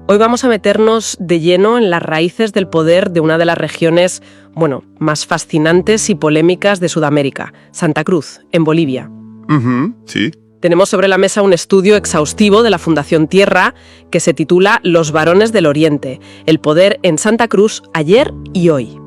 Hoy vamos a meternos de lleno en las raíces del poder de una de las regiones, más fascinantes y polémicas de Sudamérica, Santa Cruz, en Bolivia. Sí. Tenemos sobre la mesa un estudio exhaustivo de la Fundación Tierra que se titula Los varones del Oriente, el poder en Santa Cruz ayer y hoy.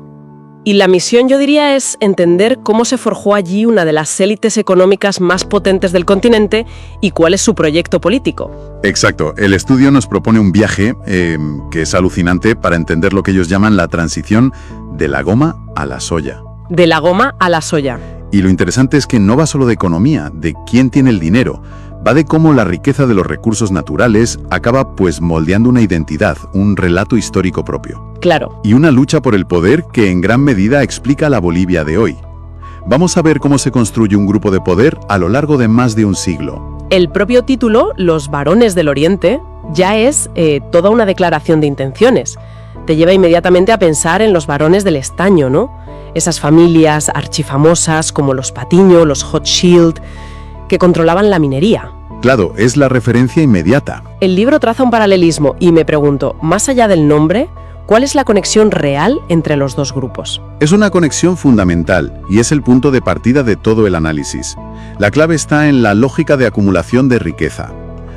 Y la misión, yo diría, es entender cómo se forjó allí una de las élites económicas más potentes del continente y cuál es su proyecto político. Exacto. El estudio nos propone un viaje que es alucinante para entender lo que ellos llaman la transición de la goma a la soya. De la goma a la soya. Y lo interesante es que no va solo de economía, de quién tiene el dinero, va de cómo la riqueza de los recursos naturales acaba moldeando una identidad, un relato histórico propio. Claro. Y una lucha por el poder que en gran medida explica la Bolivia de hoy. Vamos a ver cómo se construye un grupo de poder a lo largo de más de un siglo. El propio título, Los varones del Oriente, ya es toda una declaración de intenciones. Te lleva inmediatamente a pensar en los varones del estaño, ¿no? Esas familias archifamosas como los Patiño, los Hochschild, que controlaban la minería. Claro, es la referencia inmediata. El libro traza un paralelismo y me pregunto, más allá del nombre, ¿cuál es la conexión real entre los dos grupos? Es una conexión fundamental y es el punto de partida de todo el análisis. La clave está en la lógica de acumulación de riqueza.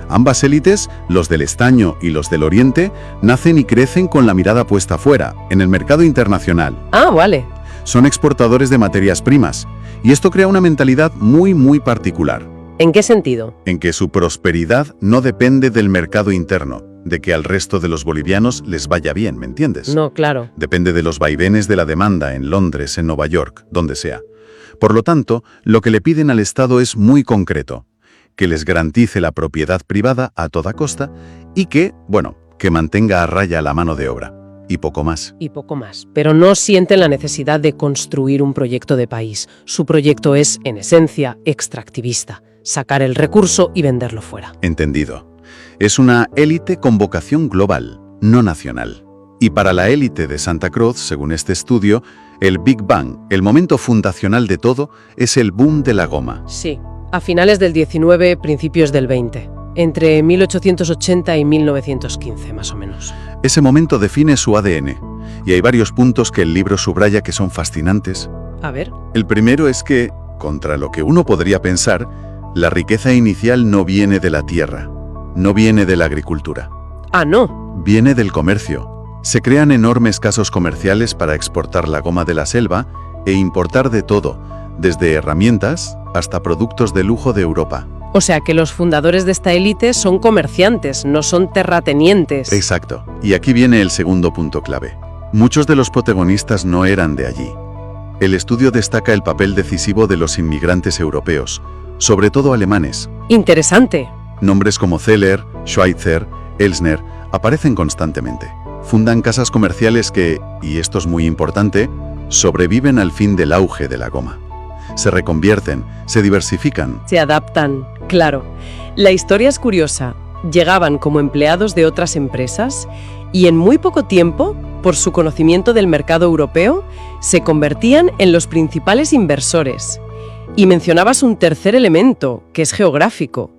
Ambas élites, los del estaño y los del oriente, nacen y crecen con la mirada puesta afuera, en el mercado internacional. Ah, vale. Son exportadores de materias primas, y esto crea una mentalidad muy particular. ¿En qué sentido? En que su prosperidad no depende del mercado interno, de que al resto de los bolivianos les vaya bien, ¿me entiendes? No, claro. Depende de los vaivenes de la demanda en Londres, en Nueva York, donde sea. Por lo tanto, lo que le piden al Estado es muy concreto, que les garantice la propiedad privada a toda costa y que mantenga a raya la mano de obra. Y poco más. Y poco más. Pero no sienten la necesidad de construir un proyecto de país. Su proyecto es, en esencia, extractivista. Sacar el recurso y venderlo fuera. Entendido. Es una élite con vocación global, no nacional. Y para la élite de Santa Cruz, según este estudio, el Big Bang, el momento fundacional de todo, es el boom de la goma. Sí, a finales del 19, principios del 20. Entre 1880 y 1915, más o menos. Ese momento define su ADN, y hay varios puntos que el libro subraya que son fascinantes. A ver. El primero es que, contra lo que uno podría pensar, la riqueza inicial no viene de la tierra, no viene de la agricultura. Ah, no. Viene del comercio. Se crean enormes casos comerciales para exportar la goma de la selva e importar de todo, desde herramientas hasta productos de lujo de Europa. O sea que los fundadores de esta élite son comerciantes, no son terratenientes. Exacto. Y aquí viene el segundo punto clave. Muchos de los protagonistas no eran de allí. El estudio destaca el papel decisivo de los inmigrantes europeos, sobre todo alemanes. Interesante. Nombres como Zeller, Schweitzer, Elsner aparecen constantemente. Fundan casas comerciales que, y esto es muy importante, sobreviven al fin del auge de la goma. Se reconvierten, se diversifican. Se adaptan, claro. La historia es curiosa. Llegaban como empleados de otras empresas y en muy poco tiempo, por su conocimiento del mercado europeo, se convertían en los principales inversores. Y mencionabas un tercer elemento, que es geográfico.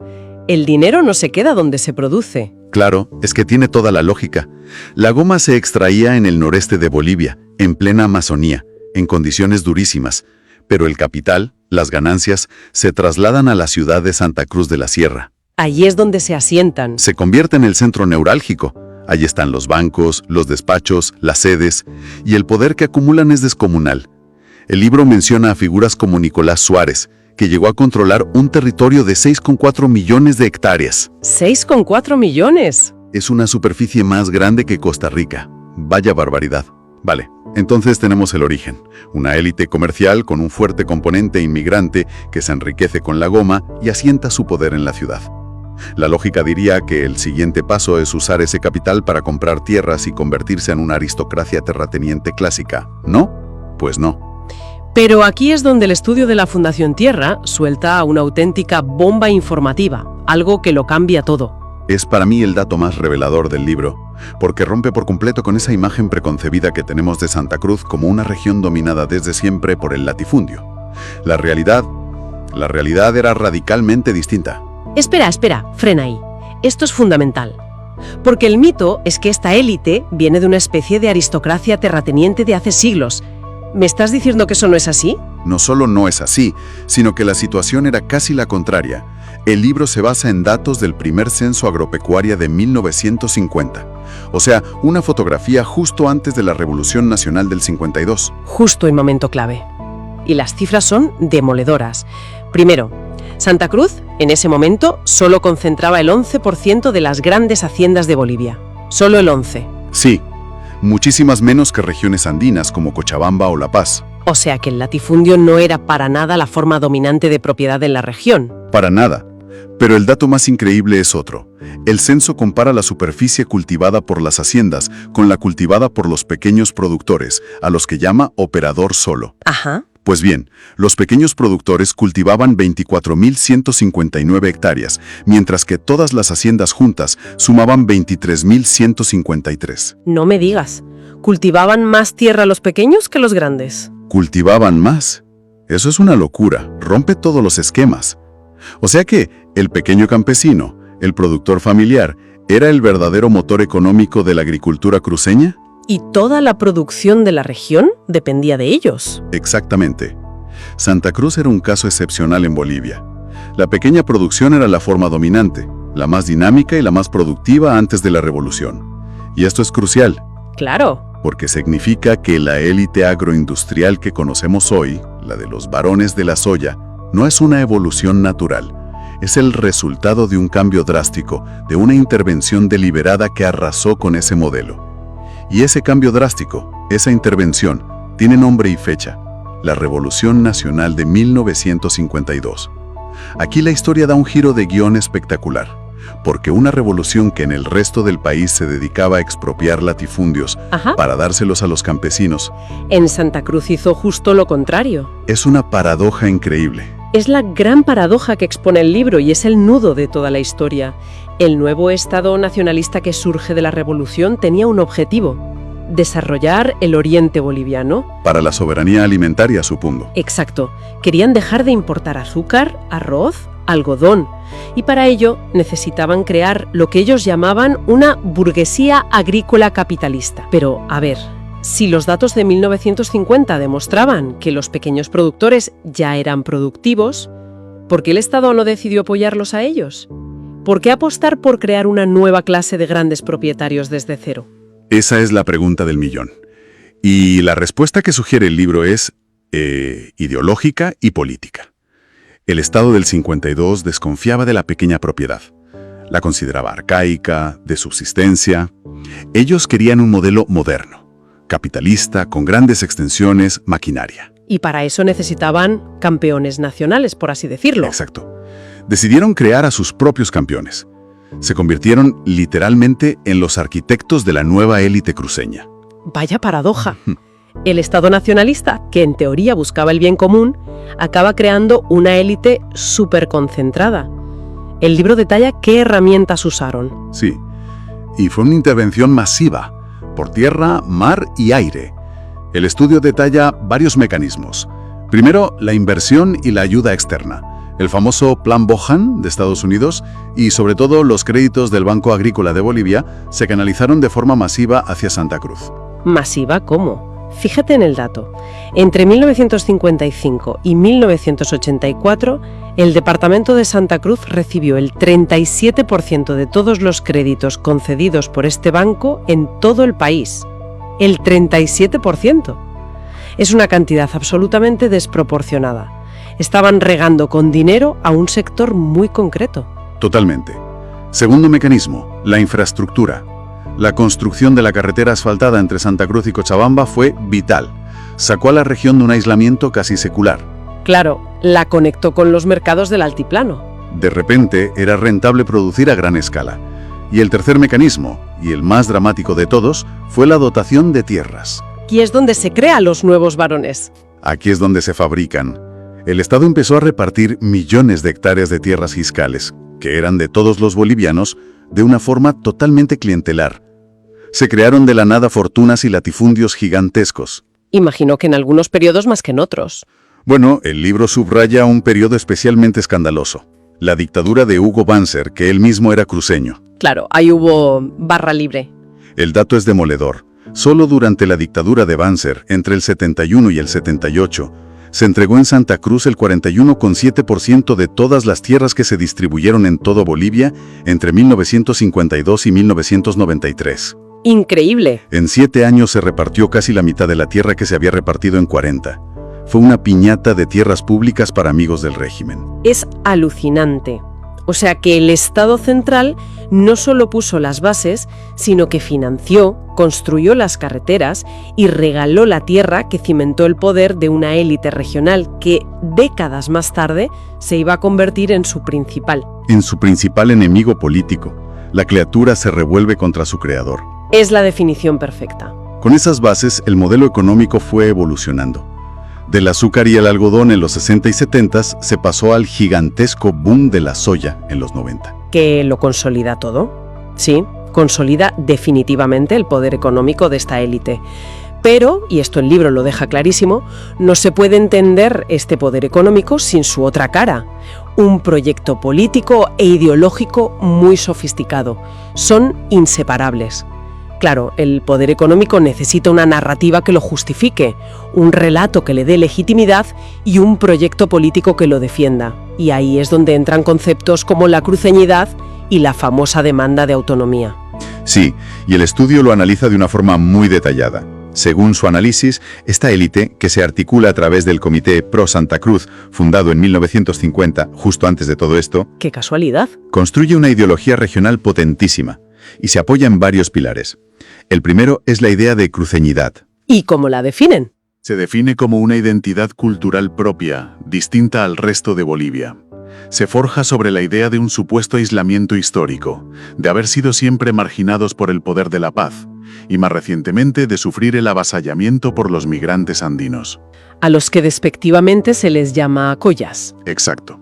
El dinero no se queda donde se produce. Claro, es que tiene toda la lógica. La goma se extraía en el noreste de Bolivia, en plena Amazonía, en condiciones durísimas. Pero el capital, las ganancias, se trasladan a la ciudad de Santa Cruz de la Sierra. Allí es donde se asientan. Se convierte en el centro neurálgico. Allí están los bancos, los despachos, las sedes, y el poder que acumulan es descomunal. El libro menciona a figuras como Nicolás Suárez, que llegó a controlar un territorio de 6,4 millones de hectáreas. ¿6,4 millones? Es una superficie más grande que Costa Rica. Vaya barbaridad. Vale. Entonces tenemos el origen, una élite comercial con un fuerte componente inmigrante que se enriquece con la goma y asienta su poder en la ciudad. La lógica diría que el siguiente paso es usar ese capital para comprar tierras y convertirse en una aristocracia terrateniente clásica, ¿no? Pues no. Pero aquí es donde el estudio de la Fundación Tierra suelta una auténtica bomba informativa, algo que lo cambia todo. Es para mí el dato más revelador del libro, porque rompe por completo con esa imagen preconcebida que tenemos de Santa Cruz como una región dominada desde siempre por el latifundio. La realidad era radicalmente distinta. Espera, frena ahí. Esto es fundamental. Porque el mito es que esta élite viene de una especie de aristocracia terrateniente de hace siglos. ¿Me estás diciendo que eso no es así? No solo no es así, sino que la situación era casi la contraria. El libro se basa en datos del primer censo agropecuario de 1950. O sea, una fotografía justo antes de la Revolución Nacional del 52. Justo en momento clave. Y las cifras son demoledoras. Primero, Santa Cruz, en ese momento, solo concentraba el 11% de las grandes haciendas de Bolivia. Solo el 11%. Sí, muchísimas menos que regiones andinas como Cochabamba o La Paz. O sea que el latifundio no era para nada la forma dominante de propiedad en la región. Para nada. Pero el dato más increíble es otro. El censo compara la superficie cultivada por las haciendas con la cultivada por los pequeños productores, a los que llama operador solo. Ajá. Pues bien, los pequeños productores cultivaban 24.159 hectáreas, mientras que todas las haciendas juntas sumaban 23.153. No me digas. ¿Cultivaban más tierra los pequeños que los grandes? ¿Cultivaban más? Eso es una locura, rompe todos los esquemas. O sea que el pequeño campesino, el productor familiar, ¿era el verdadero motor económico de la agricultura cruceña? ¿Y toda la producción de la región dependía de ellos? Exactamente. Santa Cruz era un caso excepcional en Bolivia. La pequeña producción era la forma dominante, la más dinámica y la más productiva antes de la revolución. Y esto es crucial. Claro. Porque significa que la élite agroindustrial que conocemos hoy, la de los varones de la soya, no es una evolución natural. Es el resultado de un cambio drástico, de una intervención deliberada que arrasó con ese modelo. Y ese cambio drástico, esa intervención, tiene nombre y fecha: la Revolución Nacional de 1952. Aquí la historia da un giro de guión espectacular, porque una revolución que en el resto del país se dedicaba a expropiar latifundios para dárselos a los campesinos, en Santa Cruz hizo justo lo contrario. Es una paradoja increíble. Es la gran paradoja que expone el libro y es el nudo de toda la historia. El nuevo Estado nacionalista que surge de la revolución tenía un objetivo: desarrollar el oriente boliviano. Para la soberanía alimentaria, supongo. Exacto. Querían dejar de importar azúcar, arroz, algodón. Y para ello necesitaban crear lo que ellos llamaban una burguesía agrícola capitalista. Pero, a ver, si los datos de 1950 demostraban que los pequeños productores ya eran productivos, ¿por qué el Estado no decidió apoyarlos a ellos? ¿Por qué apostar por crear una nueva clase de grandes propietarios desde cero? Esa es la pregunta del millón. Y la respuesta que sugiere el libro es ideológica y política. El Estado del 52 desconfiaba de la pequeña propiedad. La consideraba arcaica, de subsistencia. Ellos querían un modelo moderno, capitalista, con grandes extensiones, maquinaria. Y para eso necesitaban campeones nacionales, por así decirlo. Exacto. Decidieron crear a sus propios campeones. Se convirtieron literalmente en los arquitectos de la nueva élite cruceña. Vaya paradoja. El Estado nacionalista, que en teoría buscaba el bien común, acaba creando una élite superconcentrada. El libro detalla qué herramientas usaron. Sí, y fue una intervención masiva, por tierra, mar y aire. El estudio detalla varios mecanismos. Primero, la inversión y la ayuda externa. El famoso Plan Bohan de Estados Unidos y, sobre todo, los créditos del Banco Agrícola de Bolivia se canalizaron de forma masiva hacia Santa Cruz. ¿Masiva cómo? Fíjate en el dato. Entre 1955 y 1984, el Departamento de Santa Cruz recibió el 37% de todos los créditos concedidos por este banco en todo el país. ¡El 37%! Es una cantidad absolutamente desproporcionada. Estaban regando con dinero a un sector muy concreto. Totalmente. Segundo mecanismo, la infraestructura. La construcción de la carretera asfaltada entre Santa Cruz y Cochabamba fue vital. Sacó a la región de un aislamiento casi secular. Claro, la conectó con los mercados del altiplano. De repente, era rentable producir a gran escala. Y el tercer mecanismo, y el más dramático de todos, fue la dotación de tierras. Aquí es donde se crean los nuevos varones. Aquí es donde se fabrican. El Estado empezó a repartir millones de hectáreas de tierras fiscales, que eran de todos los bolivianos, de una forma totalmente clientelar. Se crearon de la nada fortunas y latifundios gigantescos. Imagino que en algunos periodos más que en otros. Bueno, el libro subraya un periodo especialmente escandaloso: la dictadura de Hugo Banzer, que él mismo era cruceño. Claro, ahí hubo barra libre. El dato es demoledor. Solo durante la dictadura de Banzer, entre el 71 y el 78, se entregó en Santa Cruz el 41,7% de todas las tierras que se distribuyeron en todo Bolivia entre 1952 y 1993. Increíble. En 7 años se repartió casi la mitad de la tierra que se había repartido en 40. Fue una piñata de tierras públicas para amigos del régimen. Es alucinante. O sea que el Estado central no solo puso las bases, sino que financió, construyó las carreteras y regaló la tierra que cimentó el poder de una élite regional que, décadas más tarde, se iba a convertir en su principal. En su principal enemigo político. La criatura se revuelve contra su creador. Es la definición perfecta. Con esas bases, el modelo económico fue evolucionando. Del azúcar y el algodón en los 60 y 70 se pasó al gigantesco boom de la soya en los 90. ¿Que lo consolida todo? Sí, consolida definitivamente el poder económico de esta élite. Pero, y esto el libro lo deja clarísimo, no se puede entender este poder económico sin su otra cara. Un proyecto político e ideológico muy sofisticado. Son inseparables. Claro, el poder económico necesita una narrativa que lo justifique, un relato que le dé legitimidad y un proyecto político que lo defienda. Y ahí es donde entran conceptos como la cruceñidad y la famosa demanda de autonomía. Sí, y el estudio lo analiza de una forma muy detallada. Según su análisis, esta élite, que se articula a través del Comité Pro Santa Cruz, fundado en 1950, justo antes de todo esto, ¡qué casualidad!, construye una ideología regional potentísima y se apoya en varios pilares. El primero es la idea de cruceñidad. ¿Y cómo la definen? Se define como una identidad cultural propia, distinta al resto de Bolivia. Se forja sobre la idea de un supuesto aislamiento histórico, de haber sido siempre marginados por el poder de la paz, y más recientemente de sufrir el avasallamiento por los migrantes andinos. A los que despectivamente se les llama collas. Exacto.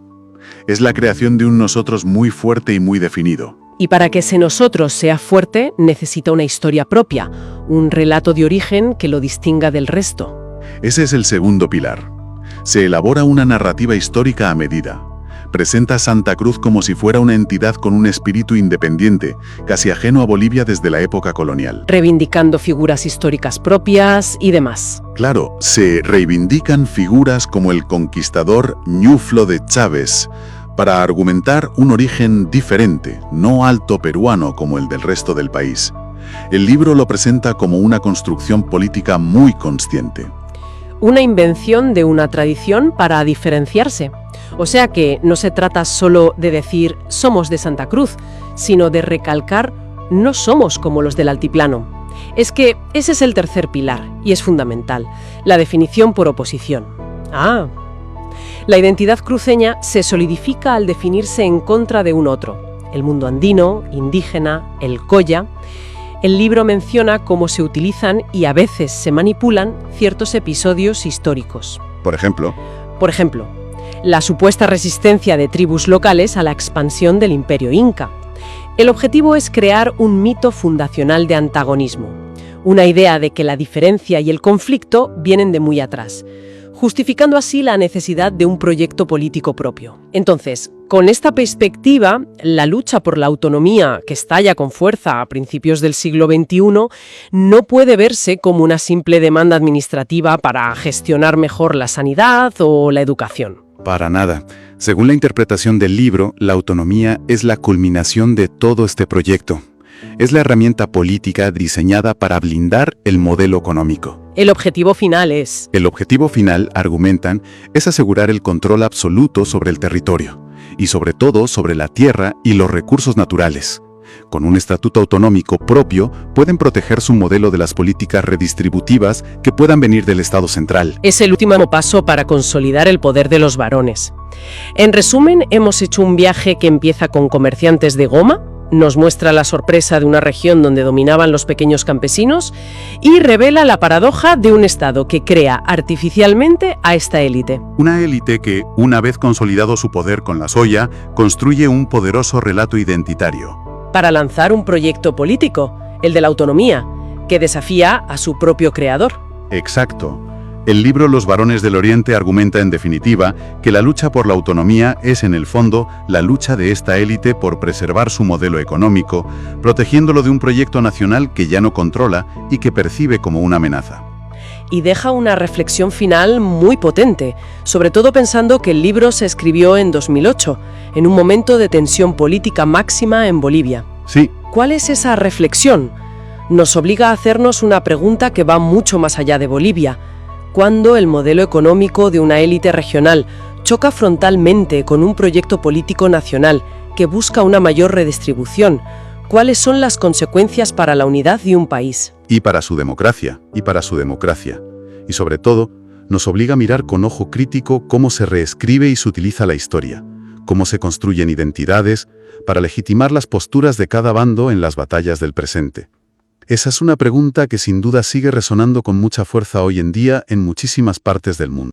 Es la creación de un nosotros muy fuerte y muy definido. Y para que ese nosotros sea fuerte, necesita una historia propia, un relato de origen que lo distinga del resto. Ese es el segundo pilar. Se elabora una narrativa histórica a medida. Presenta a Santa Cruz como si fuera una entidad con un espíritu independiente, casi ajeno a Bolivia desde la época colonial. Reivindicando figuras históricas propias y demás. Claro, se reivindican figuras como el conquistador Ñuflo de Chávez, para argumentar un origen diferente, no alto peruano como el del resto del país. El libro lo presenta como una construcción política muy consciente. Una invención de una tradición para diferenciarse. O sea que no se trata solo de decir somos de Santa Cruz, sino de recalcar no somos como los del altiplano. Es que ese es el tercer pilar y es fundamental, la definición por oposición. La identidad cruceña se solidifica al definirse en contra de un otro, el mundo andino, indígena, el colla. El libro menciona cómo se utilizan y a veces se manipulan ciertos episodios históricos. Por ejemplo, la supuesta resistencia de tribus locales a la expansión del imperio inca. El objetivo es crear un mito fundacional de antagonismo, una idea de que la diferencia y el conflicto vienen de muy atrás, justificando así la necesidad de un proyecto político propio. Entonces, con esta perspectiva, la lucha por la autonomía, que estalla con fuerza a principios del siglo XXI, no puede verse como una simple demanda administrativa para gestionar mejor la sanidad o la educación. Para nada. Según la interpretación del libro, la autonomía es la culminación de todo este proyecto. Es la herramienta política diseñada para blindar el modelo económico. El objetivo final es... El objetivo final, argumentan, es asegurar el control absoluto sobre el territorio, y sobre todo sobre la tierra y los recursos naturales. Con un estatuto autonómico propio, pueden proteger su modelo de las políticas redistributivas que puedan venir del Estado central. Es el último paso para consolidar el poder de los varones. En resumen, hemos hecho un viaje que empieza con comerciantes de goma, nos muestra la sorpresa de una región donde dominaban los pequeños campesinos y revela la paradoja de un Estado que crea artificialmente a esta élite. Una élite que, una vez consolidado su poder con la soya, construye un poderoso relato identitario. Para lanzar un proyecto político, el de la autonomía, que desafía a su propio creador. Exacto. El libro Los varones del Oriente argumenta en definitiva que la lucha por la autonomía es en el fondo la lucha de esta élite por preservar su modelo económico, protegiéndolo de un proyecto nacional que ya no controla y que percibe como una amenaza. Y deja una reflexión final muy potente, sobre todo pensando que el libro se escribió en 2008, en un momento de tensión política máxima en Bolivia. Sí, ¿Cuál es esa reflexión? Nos obliga a hacernos una pregunta que va mucho más allá de Bolivia. ¿Cuándo el modelo económico de una élite regional choca frontalmente con un proyecto político nacional que busca una mayor redistribución? ¿Cuáles son las consecuencias para la unidad de un país? y para su democracia. Y sobre todo, nos obliga a mirar con ojo crítico cómo se reescribe y se utiliza la historia, cómo se construyen identidades para legitimar las posturas de cada bando en las batallas del presente. Esa es una pregunta que sin duda sigue resonando con mucha fuerza hoy en día en muchísimas partes del mundo.